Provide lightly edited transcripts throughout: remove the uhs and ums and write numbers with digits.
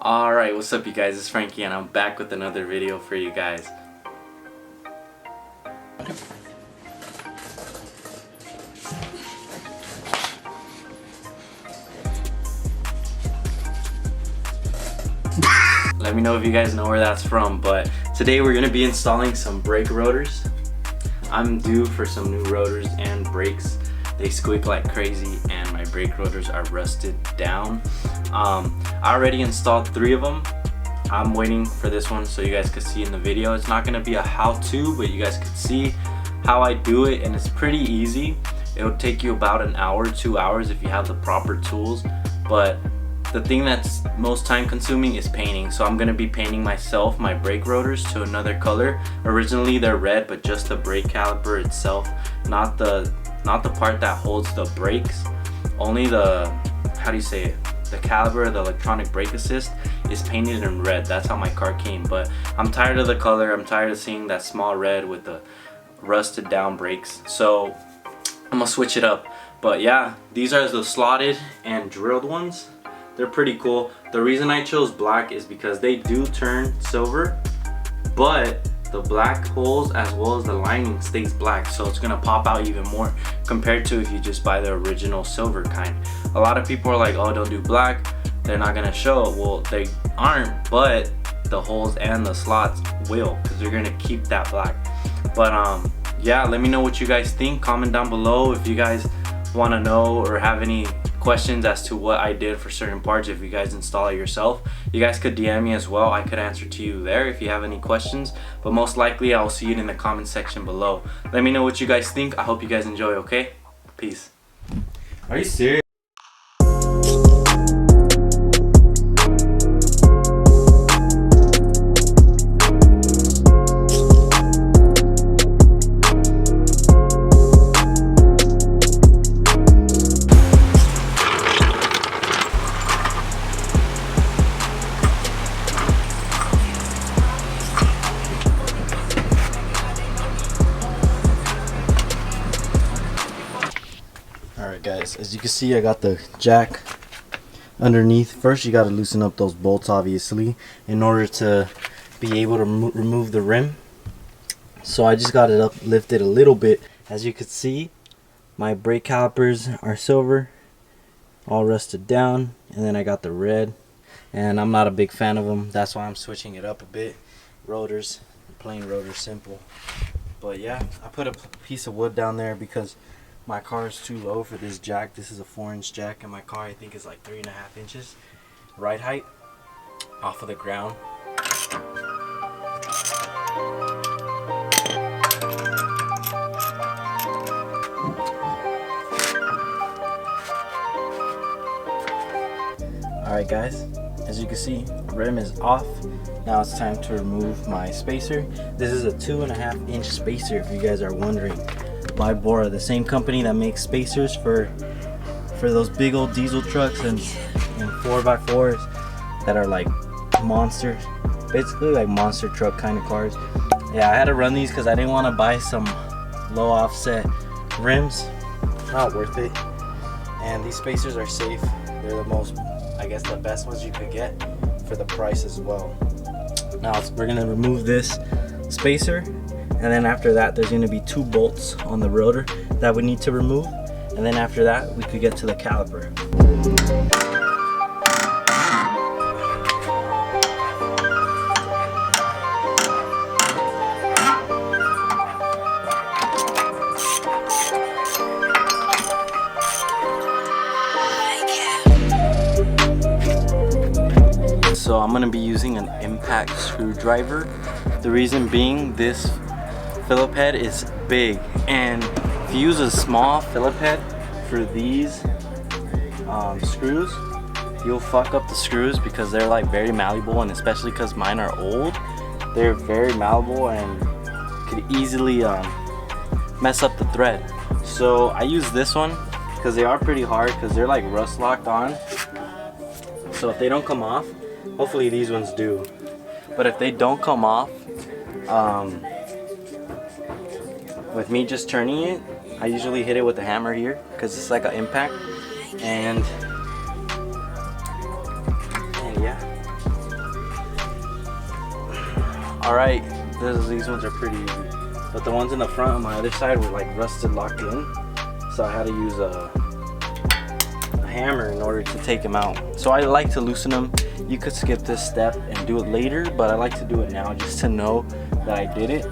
Alright, what's up you guys, it's Frankie and I'm back with another video for you guys. Let me know if you guys know where that's from, but today we're going to be installing some brake rotors. I'm due for some new rotors and brakes. They squeak like crazy and my brake rotors are rusted down. I already installed 3 of them. I'm waiting for this one so you guys could see in the video. It's not going to be a how-to, but you guys could see how I do it, and it's pretty easy. It'll take you about an hour, 2 hours if you have the proper tools, but the thing that's most time consuming is painting. So I'm going to be painting myself my brake rotors to another color. Originally they're red, but just the brake caliper itself, not the part that holds the brakes, only the, how do you say it, the caliper, the electronic brake assist is painted in red. That's how my car came, but I'm tired of the color. I'm tired of seeing that small red with the rusted down brakes, so I'm gonna switch it up. But yeah, these are the slotted and drilled ones. They're pretty cool. The reason I chose black is because they do turn silver, but the black holes as well as the lining stays black, so it's gonna pop out even more compared to if you just buy the original silver kind. A lot of people are like, oh, don't do black, they're not gonna show. Well, they aren't, but the holes and the slots will, because they're gonna keep that black. But yeah, let me know what you guys think. Comment down below if you guys want to know or have any questions as to what I did for certain parts. If you guys install it yourself, you guys could DM me as well. I could answer to you there if you have any questions, but most likely I'll see it in the comment section below. Let me know what you guys think. I hope you guys enjoy. Okay, peace. Are you serious? Alright guys, as you can see I got the jack underneath. First you got to loosen up those bolts obviously in order to be able to remove the rim. So I just got it up, lifted a little bit. As you can see, my brake calipers are silver, all rusted down, and then I got the red, and I'm not a big fan of them. That's why I'm switching it up a bit. Rotors, plain rotors, simple. But yeah, I put a piece of wood down there because my car is too low for this jack. This is a 4-inch jack, and my car I think is like 3.5 inches ride height off of the ground. Alright guys, as you can see, rim is off. Now it's time to remove my spacer. This is a 2.5-inch spacer if you guys are wondering. By Bora, the same company that makes spacers for those big old diesel trucks and 4x4s that are like monsters, basically like monster truck kind of cars. Yeah, I had to run these because I didn't want to buy some low offset rims. Not worth it. And these spacers are safe. They're the most, I guess, the best ones you could get for the price as well. Now we're gonna remove this spacer, and then after that there's going to be 2 bolts on the rotor that we need to remove, and then after that we could get to the caliper. So I'm going to be using an impact screwdriver. The reason being, this Phillip head is big, and if you use a small Phillip head for these screws, you'll fuck up the screws because they're like very malleable, and especially because mine are old, they're very malleable and could easily mess up the thread. So I use this one because they are pretty hard, because they're like rust locked on. So if they don't come off, hopefully these ones do, but if they don't come off, with me just turning it, I usually hit it with a hammer here because it's like an impact, and yeah, Alright, these ones are pretty easy. But the ones in the front on my other side were like rusted locked in. So I had to use a hammer in order to take them out. So I like to loosen them. You could skip this step and do it later, but I like to do it now just to know that I did it.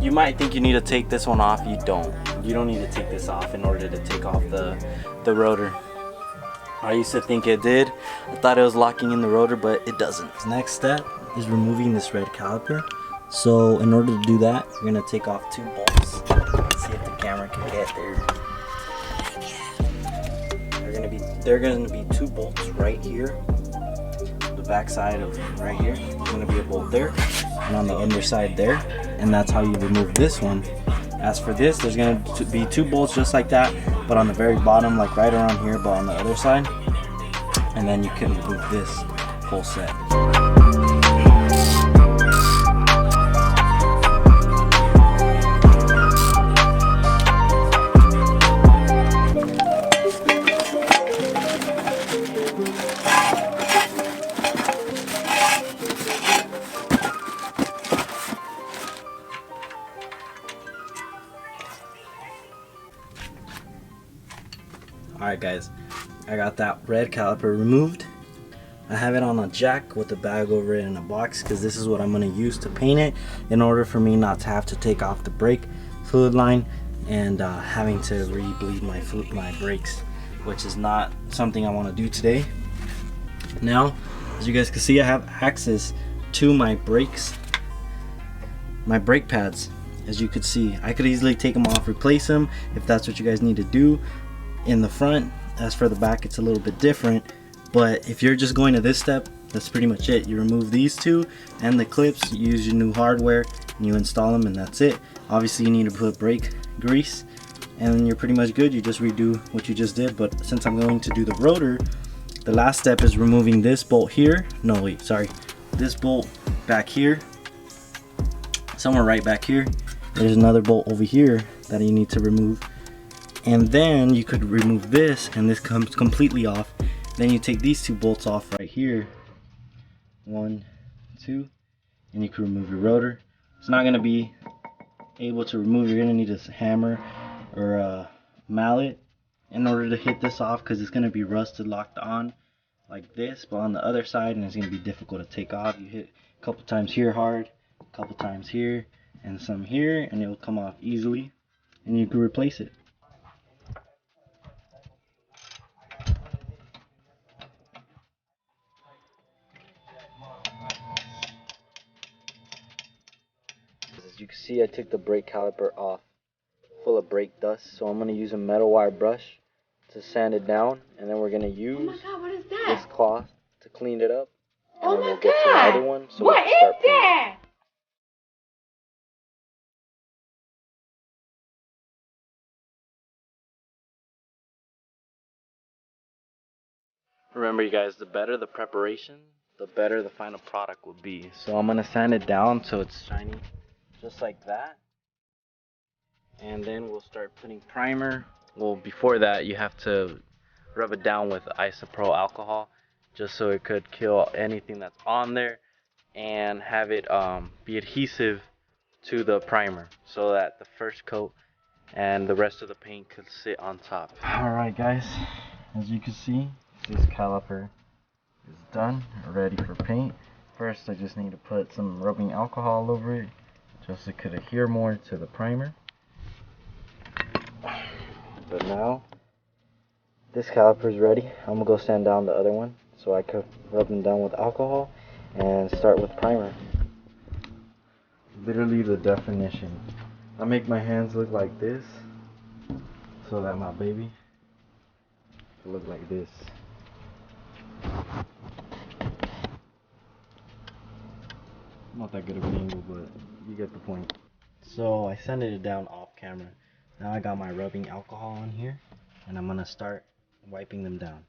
You might think you need to take this one off. You don't. You don't need to take this off in order to take off the rotor. I used to think it did. I thought it was locking in the rotor, but it doesn't. Next step is removing this red caliper. So in order to do that, we're gonna take off 2 bolts. Let's see if the camera can get there. There are gonna be 2 bolts right here. The back side of right here. There's gonna be a bolt there, and on the underside there. And that's how you remove this one. As for this, there's gonna be 2 bolts just like that, but on the very bottom, like right around here, but on the other side. And then you can remove this whole set. Alright guys, I got that red caliper removed. I have it on a jack with a bag over it in a box because this is what I'm going to use to paint it in order for me not to have to take off the brake fluid line and having to re-bleed my brakes, which is not something I want to do today. Now, as you guys can see, I have access to my brakes, my brake pads. As you could see, I could easily take them off, replace them if that's what you guys need to do in the front. As for the back, it's a little bit different, but if you're just going to this step, that's pretty much it. You remove these 2 and the clips, you use your new hardware and you install them, and that's it. Obviously you need to put brake grease and then you're pretty much good. You just redo what you just did. But since I'm going to do the rotor, the last step is removing this bolt here. No wait, sorry, this bolt back here, somewhere right back here. There's another bolt over here that you need to remove, and then you could remove this and this comes completely off. Then you take these 2 bolts off right here, 1, 2, and you can remove your rotor. It's not going to be able to remove. You're going to need a hammer or a mallet in order to hit this off because it's going to be rusted locked on like this, but on the other side, and it's going to be difficult to take off. You hit a couple times here hard, a couple times here, and some here, and it will come off easily and you can replace it. As you can see, I took the brake caliper off full of brake dust, so I'm going to use a metal wire brush to sand it down, and then we're going to use this cloth to clean it up, and then we'll get to another one so we can start painting. Remember you guys, the better the preparation, the better the final product will be. So I'm going to sand it down so it's shiny just like that. And then we'll start putting primer. Well, before that you have to rub it down with isopropyl alcohol just so it could kill anything that's on there and have it be adhesive to the primer so that the first coat and the rest of the paint could sit on top. Alright guys, as you can see, this caliper is done, ready for paint. First I just need to put some rubbing alcohol over it just so it could adhere more to the primer. But now this caliper is ready. I'm gonna go sand down the other one so I could rub them down with alcohol and start with primer. Literally the definition. I make my hands look like this so that my baby will look like this. Not that good of an angle, but you get the point. So I sanded it down off camera. Now I got my rubbing alcohol on here and I'm gonna start wiping them down.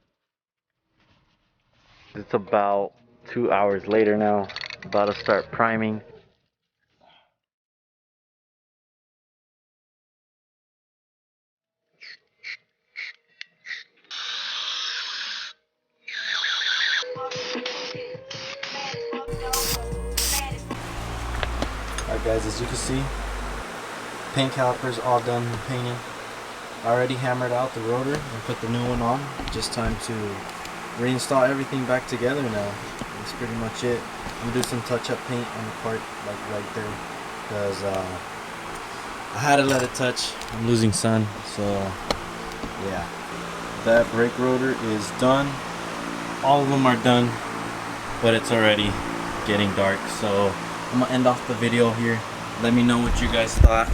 It's about 2 hours later now, about to start priming. Alright guys, as you can see, paint calipers all done and painted. I already hammered out the rotor and put the new one on. Just time to reinstall everything back together now. That's pretty much it. I'm gonna do some touch-up paint on the part like right there, because I had to let it touch. I'm losing sun, so yeah. That brake rotor is done. All of them are done, but it's already getting dark, so I'm gonna end off the video here. Let me know what you guys thought.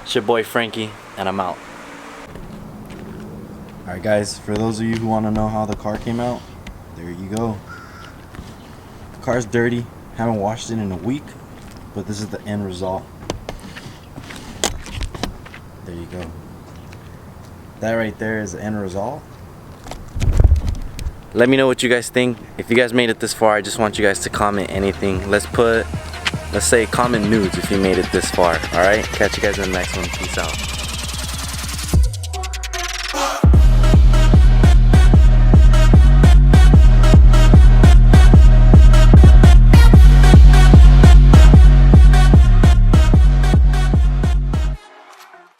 It's your boy Frankie, and I'm out. Alright guys, for those of you who want to know how the car came out, there you go. The car's dirty, haven't washed it in a week, but this is the end result. There you go. That right there is the end result. Let me know what you guys think. If you guys made it this far, I just want you guys to comment anything. Let's say comment nudes if you made it this far. Alright, catch you guys in the next one. Peace out.